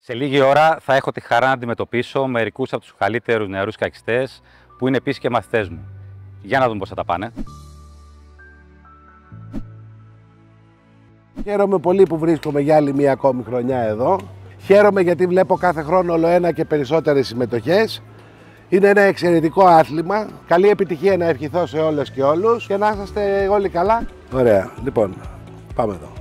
Σε λίγη ώρα θα έχω τη χαρά να αντιμετωπίσω μερικούς από τους καλύτερους νεαρούς καϊκιστές που είναι επίσης και μαθητές μου. Για να δούμε πώς θα τα πάνε. Χαίρομαι πολύ που βρίσκομαι για άλλη μία ακόμη χρονιά εδώ. Χαίρομαι γιατί βλέπω κάθε χρόνο όλο ένα και περισσότερες συμμετοχές. Είναι ένα εξαιρετικό άθλημα. Καλή επιτυχία να ευχηθώ σε όλες και όλους και να είσαστε όλοι καλά. Ωραία, λοιπόν, πάμε εδώ.